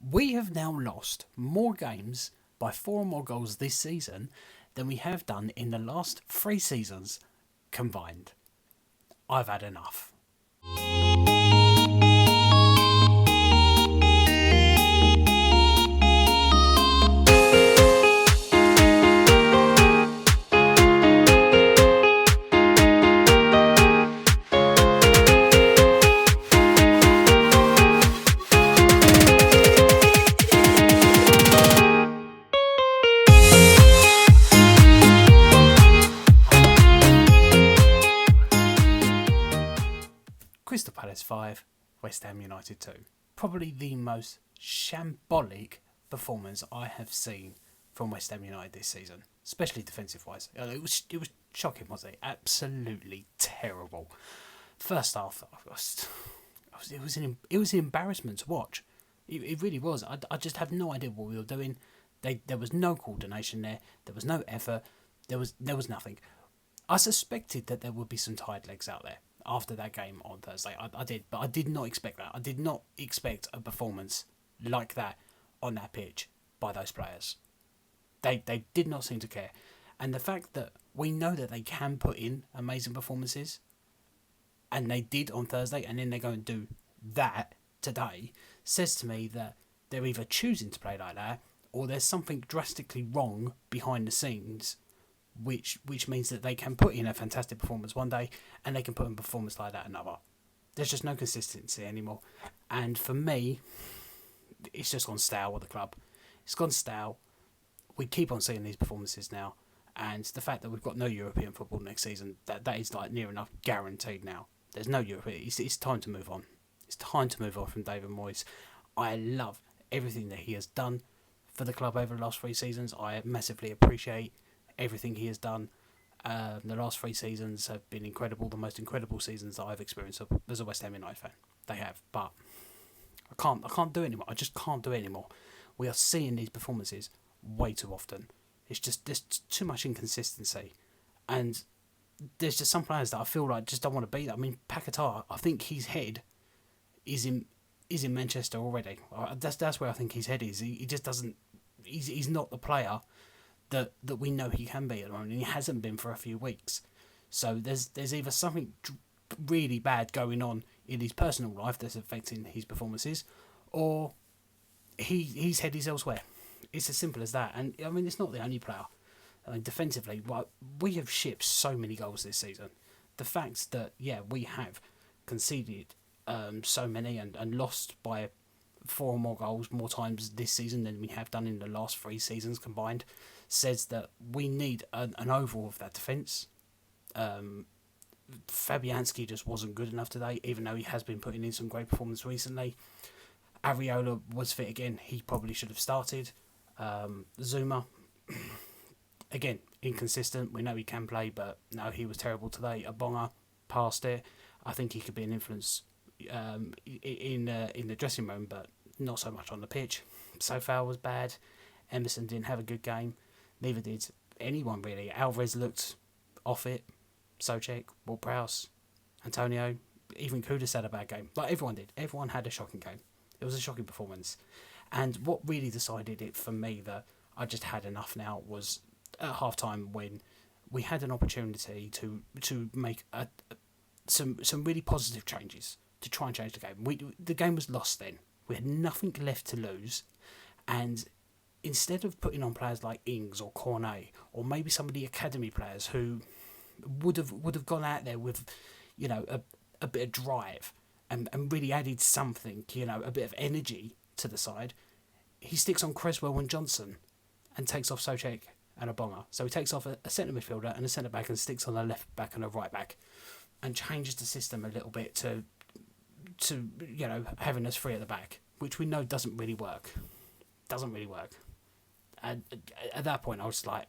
We have now lost more games by 4 or more goals this season than we have done in the last 3 seasons combined. I've had enough. Crystal Palace 5, West Ham United 2. Probably the most shambolic performance I have seen from West Ham United this season, especially defensive wise. It was shocking, wasn't it? Absolutely terrible. First half, it was an embarrassment to watch. It really was. I just have no idea what we were doing. There was no coordination there. There was no effort. There was nothing. I suspected that there would be some tired legs out there after that game on Thursday. I did, but I did not expect that. I did not expect a performance like that on that pitch by those players. They did not seem to care. And the fact that we know that they can put in amazing performances, and they did on Thursday, and then they're going to do that today, says to me that they're either choosing to play like that, or there's something drastically wrong behind the scenes, which means that they can put in a fantastic performance one day and they can put in a performance like that another. There's just no consistency anymore. And for me, it's just gone stale with the club. It's gone stale. We keep on seeing these performances now. And the fact that we've got no European football next season, that is like near enough guaranteed now. There's no European. It's time to move on. It's time to move on from David Moyes. I love everything that he has done for the club over the last 3 seasons. I massively appreciate everything he has done. The last 3 seasons have been incredible, the most incredible seasons that I've experienced as a West Ham United fan. They have, but I can't do it anymore. I just can't do it anymore. We are seeing these performances way too often. It's just there's too much inconsistency, and there's just some players that I feel like just don't want to be there. I mean, Paquetá, I think his head is in Manchester already. That's where I think his head is. He just doesn't. He's not the player that we know he can be at the moment, and he hasn't been for a few weeks. So there's either something really bad going on in his personal life that's affecting his performances, or his head is elsewhere. It's as simple as that. And I mean, it's not the only player. I mean, defensively, we have shipped so many goals this season. The fact that we have conceded so many and lost by 4 or more goals more times this season than we have done in the last 3 seasons combined says that we need an overhaul of that defence. Fabianski just wasn't good enough today, even though he has been putting in some great performance recently. Areola was fit again. He probably should have started. Zuma, again, inconsistent. We know he can play, but no, he was terrible today. Abonga passed it. I think he could be an influence in the dressing room, but not so much on the pitch. Sofao was bad. Emerson didn't have a good game. Neither did anyone really. Alvarez looked off it. Soucek, Ward-Prowse, Antonio, even Kudus had a bad game. Like everyone did. Everyone had a shocking game. It was a shocking performance. And what really decided it for me that I just had enough now was at half-time when we had an opportunity to make some really positive changes to try and change the game. The game was lost then. We had nothing left to lose, and instead of putting on players like Ings or Cornet or maybe some of the academy players who would have gone out there with, a bit of drive and really added something, a bit of energy to the side, he sticks on Creswell and Johnson and takes off Soucek and Abonga. So he takes off a centre midfielder and a centre back and sticks on a left back and a right back, and changes the system a little bit to having us free at the back, which we know doesn't really work. And at that point, I was like,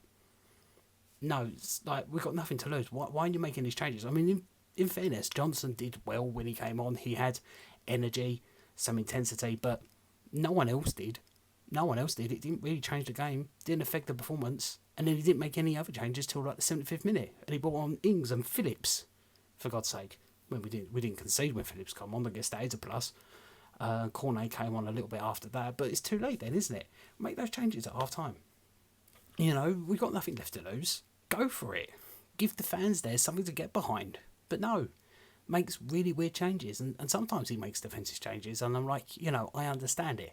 no, it's like we've got nothing to lose. Why are you making these changes? I mean, in fairness, Johnson did well when he came on. He had energy, some intensity, but no one else did. It didn't really change the game. Didn't affect the performance. And then he didn't make any other changes till like the 75th minute. And he brought on Ings and Phillips, for God's sake. Well, we didn't concede when Phillips came on. I guess that is a plus. Cornet came on a little bit after that, but it's too late then, isn't it? Make those changes at half time. You know, we've got nothing left to lose. Go for it. Give the fans there something to get behind. But no, makes really weird changes, and sometimes he makes defensive changes, and I'm like, you know, I understand it.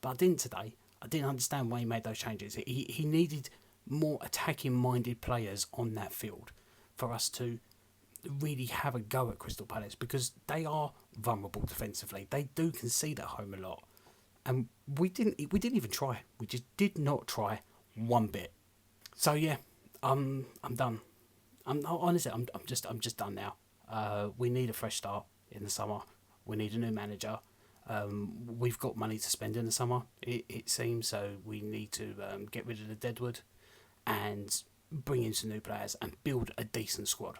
But I didn't today. I didn't understand why he made those changes. He needed more attacking-minded players on that field for us to really have a go at Crystal Palace, because they are vulnerable defensively. They do concede at home a lot, and we didn't even try. We just did not try one bit. So yeah, I'm done. Honestly, I'm just done now. We need a fresh start in the summer. We need a new manager. We've got money to spend in the summer, it seems, so we need to get rid of the deadwood and bring in some new players and build a decent squad.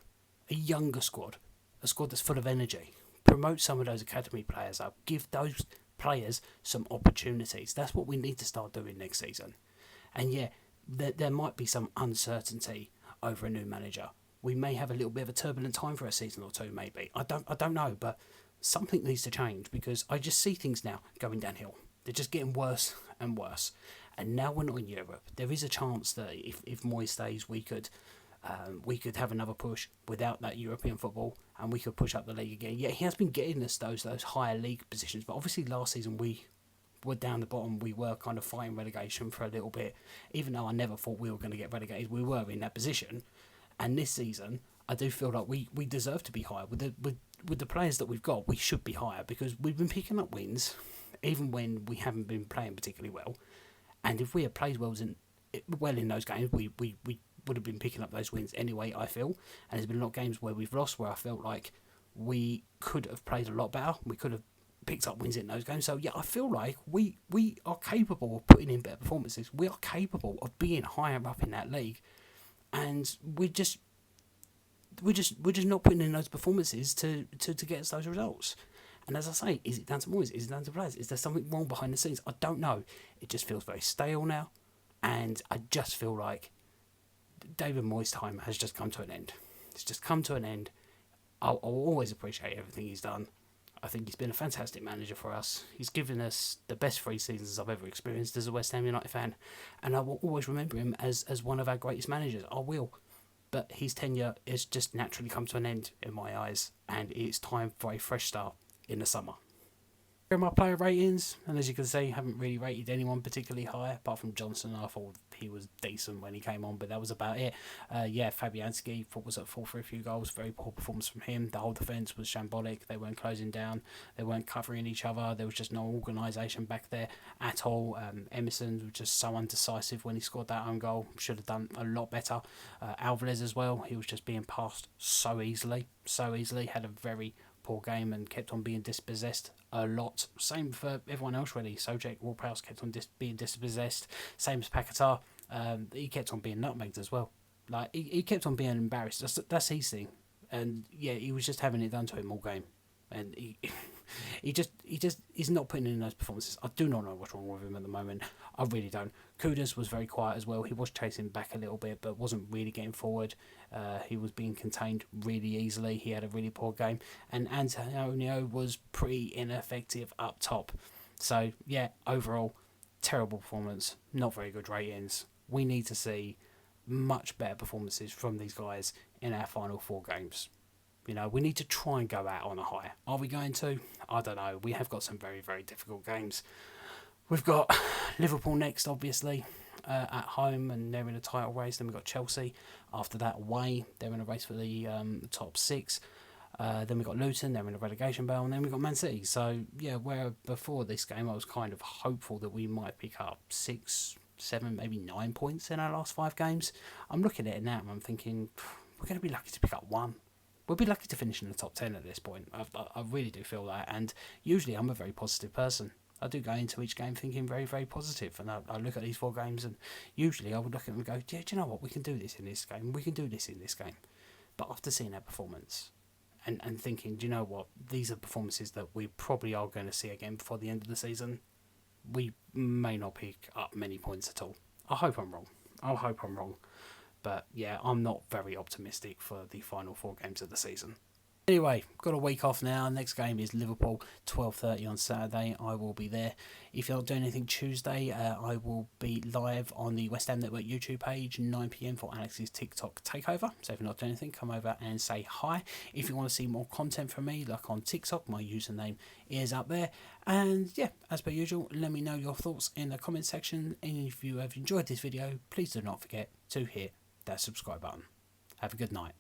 A younger squad. A squad that's full of energy. Promote some of those academy players up. Give those players some opportunities. That's what we need to start doing next season. And yeah, there might be some uncertainty over a new manager. We may have a little bit of a turbulent time for a season or two, maybe. I don't know, but something needs to change, because I just see things now going downhill. They're just getting worse and worse. And now we're not in Europe. There is a chance that if Moyes stays, we could have another push without that European football, and we could push up the league again. Yeah, he has been getting us those higher league positions, but obviously last season we were down the bottom. We were kind of fighting relegation for a little bit, even though I never thought we were going to get relegated. We were in that position, and this season I do feel like we deserve to be higher with the players that we've got. We should be higher, because we've been picking up wins even when we haven't been playing particularly well. And if we had played well in those games, we would have been picking up those wins anyway, I feel. And there's been a lot of games where we've lost where I felt like we could have played a lot better. We could have picked up wins in those games. So yeah, I feel like we are capable of putting in better performances. We are capable of being higher up in that league, and we're just not putting in those performances to get us those results. And as I say, is it down to Moyes? Is it down to players? Is there something wrong behind the scenes? I don't know. It just feels very stale now, and I just feel like David Moyes' time has just come to an end. It's just come to an end. I'll always appreciate everything he's done. I think he's been a fantastic manager for us. He's given us the best 3 seasons I've ever experienced as a West Ham United fan, and I will always remember him as one of our greatest managers. I will. But his tenure has just naturally come to an end in my eyes, and it's time for a fresh start in the summer. Here are my player ratings, and as you can see, I haven't really rated anyone particularly high, apart from Johnson. I thought he was decent when he came on, but that was about it. Fabianski was at fault for a few goals. Very poor performance from him. The whole defence was shambolic. They weren't closing down. They weren't covering each other. There was just no organisation back there at all. Emerson was just so undecisive when he scored that own goal. Should have done a lot better. Alvarez as well. He was just being passed so easily. Had a very poor game and kept on being dispossessed a lot. Same for everyone else really. Sojek, Ward-Prowse kept on being dispossessed. Same as Paquetá. He kept on being nutmegged as well. Like he kept on being embarrassed. That's his thing. And yeah, he was just having it done to him all game. And he's not putting in those performances. I do not know what's wrong with him at the moment. I really don't. Kudus was very quiet as well. He was chasing back a little bit, but wasn't really getting forward. He was being contained really easily. He had a really poor game. And Antonio was pretty ineffective up top. So, yeah, overall, terrible performance. Not very good ratings. We need to see much better performances from these guys in our final 4 games. You know, we need to try and go out on a high. Are we going to? I don't know. We have got some very, very difficult games. We've got Liverpool next, obviously, at home, and they're in a title race. Then we've got Chelsea. After that, away, they're in a race for the top 6. Then we've got Luton, they're in a relegation battle, and then we've got Man City. So, yeah, where before this game I was kind of hopeful that we might pick up 6, 7, maybe 9 points in our last 5 games. I'm looking at it now and I'm thinking, we're going to be lucky to pick up 1. We'll be lucky to finish in the top 10 at this point. I really do feel that. And usually I'm a very positive person. I do go into each game thinking very, very positive. And I look at these 4 games and usually I would look at them and go, yeah, do you know what? We can do this in this game. We can do this in this game. But after seeing that performance and thinking, do you know what? These are performances that we probably are going to see again before the end of the season. We may not pick up many points at all. I hope I'm wrong. But yeah, I'm not very optimistic for the final 4 games of the season. Anyway, got a week off now. Next game is Liverpool, 12:30 on Saturday. I will be there. If you're not doing anything Tuesday, I will be live on the West Ham Network YouTube page, 9 PM for Alex's TikTok takeover. So if you're not doing anything, come over and say hi. If you want to see more content from me, like on TikTok, my username is up there. And yeah, as per usual, let me know your thoughts in the comment section. And if you have enjoyed this video, please do not forget to hit that subscribe button. Have a good night.